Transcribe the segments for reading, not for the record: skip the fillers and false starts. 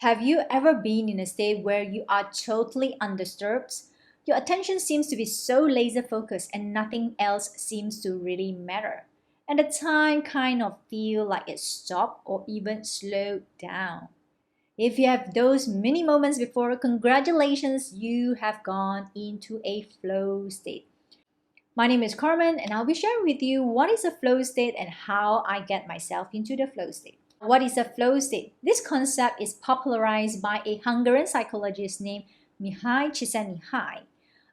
Have you ever been in a state where you are totally undisturbed? Your attention seems to be so laser focused and nothing else seems to really matter. And the time kind of feel like it stopped or even slowed down. If you have those mini moments before, congratulations, you have gone into a flow state. My name is Carmen, and I'll be sharing with you what is a flow state and how I get myself into the flow state. What is a flow state? This concept is popularized by a Hungarian psychologist named Mihai Csikszentmihalyi.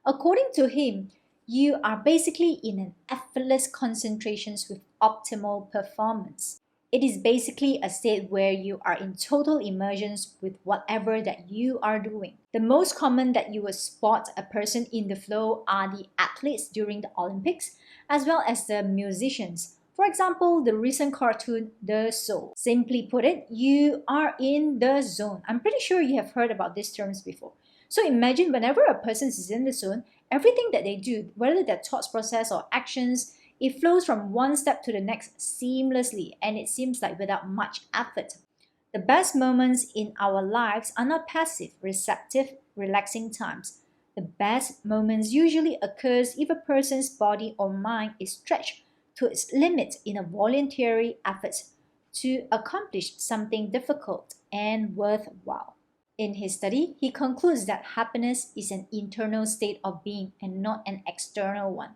According to him, you are basically in an effortless concentrations with optimal performance. It is basically a state where you are in total immersion with whatever that you are doing. The most common that you will spot a person in the flow are the athletes during the Olympics, as well as the musicians. For example, the recent cartoon The Soul. Simply put it, you are in the zone. I'm pretty sure you have heard about these terms before. So imagine whenever a person is in the zone, everything that they do, whether their thoughts process or actions, it flows from one step to the next seamlessly, and it seems like without much effort. The best moments in our lives are not passive, receptive, relaxing times. The best moments usually occurs if a person's body or mind is stretched to its limit in a voluntary effort to accomplish something difficult and worthwhile. In his study, he concludes that happiness is an internal state of being and not an external one.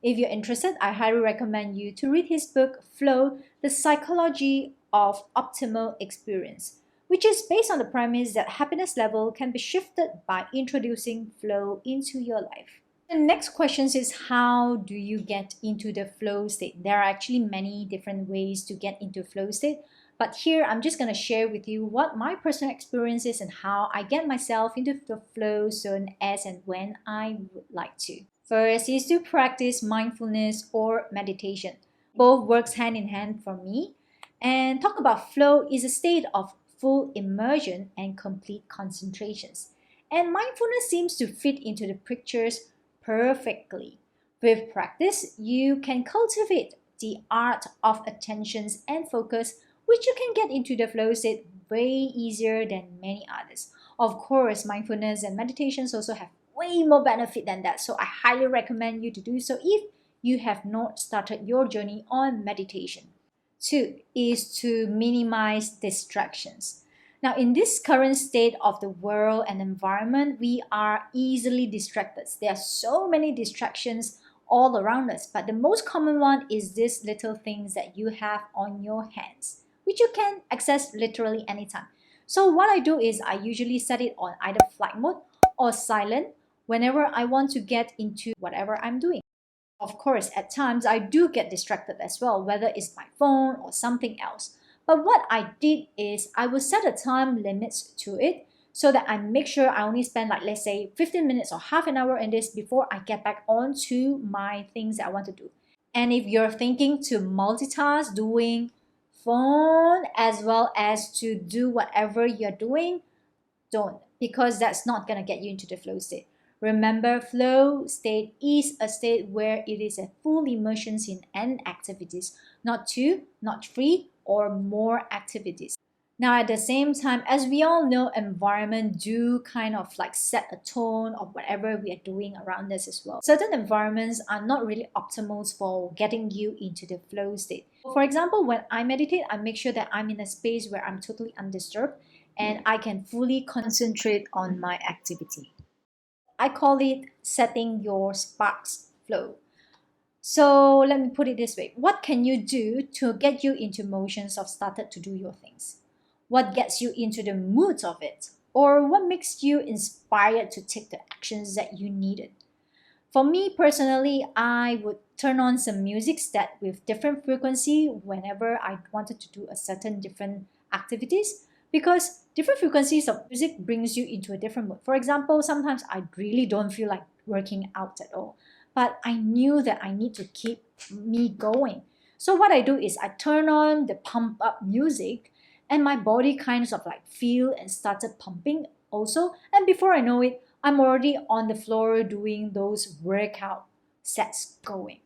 If you're interested, I highly recommend you to read his book, Flow, The Psychology of Optimal Experience, which is based on the premise that happiness level can be shifted by introducing flow into your life. The next question is, how do you get into the flow state? There are actually many different ways to get into flow state, but here I'm just going to share with you what my personal experience is and how I get myself into the flow zone as and when I would like to. First is to practice mindfulness or meditation. Both works hand in hand for me. And talk about flow is a state of full immersion and complete concentrations. And mindfulness seems to fit into the pictures perfectly. With practice, you can cultivate the art of attentions and focus, which you can get into the flow state way easier than many others. Of course, mindfulness and meditations also have way more benefit than that, so I highly recommend you to do so if you have not started your journey on meditation. Two is to minimize distractions. Now, in this current state of the world and environment, we are easily distracted. There are so many distractions all around us, but the most common one is these little things that you have on your hands, which you can access literally anytime. So what I do is I usually set it on either flight mode or silent whenever I want to get into whatever I'm doing. Of course, at times I do get distracted as well, whether it's my phone or something else. But what I did is I will set a time limit to it so that I make sure I only spend, like, let's say 15 minutes or half an hour in this before I get back on to my things that I want to do. And if you're thinking to multitask, doing phone as well as to do whatever you're doing, don't, because that's not going to get you into the flow state. Remember, flow state is a state where it is a full immersion in n activities, not two, not three, or more activities. Now, at the same time, as we all know, environment do kind of like set a tone of whatever we are doing around us as well. Certain environments are not really optimal for getting you into the flow state. For example, when I meditate, I make sure that I'm in a space where I'm totally undisturbed and I can fully concentrate on my activity. I call it setting your sparks flow. So let me put it this way. What can you do to get you into motions of started to do your things? What gets you into the mood of it? Or what makes you inspired to take the actions that you needed? For me personally, I would turn on some music that with different frequency whenever I wanted to do a certain different activities, because different frequencies of music brings you into a different mood. For example, sometimes I really don't feel like working out at all, but I knew that I need to keep me going. So what I do is I turn on the pump up music and my body kind of like feel and started pumping also. And before I know it, I'm already on the floor doing those workout sets going.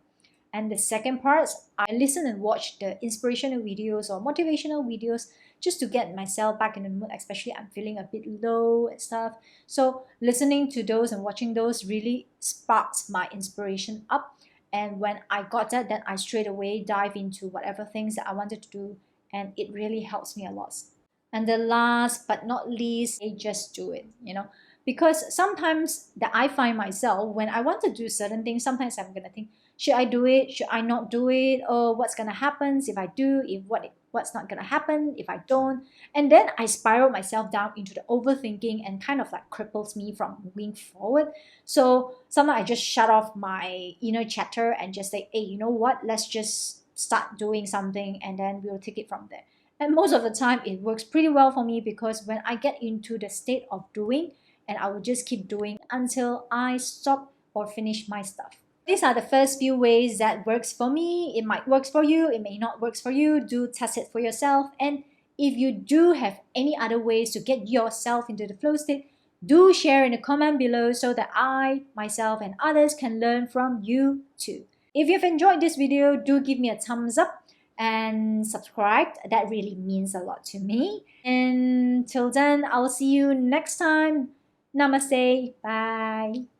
And the second part, I listen and watch the inspirational videos or motivational videos just to get myself back in the mood, especially I'm feeling a bit low and stuff. So listening to those and watching those really sparks my inspiration up. And when I got that, then I straight away dive into whatever things that I wanted to do, and it really helps me a lot. And the last but not least, just do it, because sometimes that I find myself when I want to do certain things, sometimes I'm gonna think, should I do it? Should I not do it? Or what's gonna happen if I do? If what's not gonna happen if I don't? And then I spiral myself down into the overthinking and kind of like cripples me from moving forward. So sometimes I just shut off my inner chatter and just say, hey, you know what? Let's just start doing something and then we'll take it from there. And most of the time, it works pretty well for me because when I get into the state of doing, and I will just keep doing until I stop or finish my stuff. These are the first few ways that works for me. It might work for you, it may not work for you. Do test it for yourself. And if you do have any other ways to get yourself into the flow state, do share in the comment below so that I, myself, and others can learn from you too. If you've enjoyed this video, do give me a thumbs up and subscribe. That really means a lot to me. And till then, I'll see you next time. Namaste. Bye.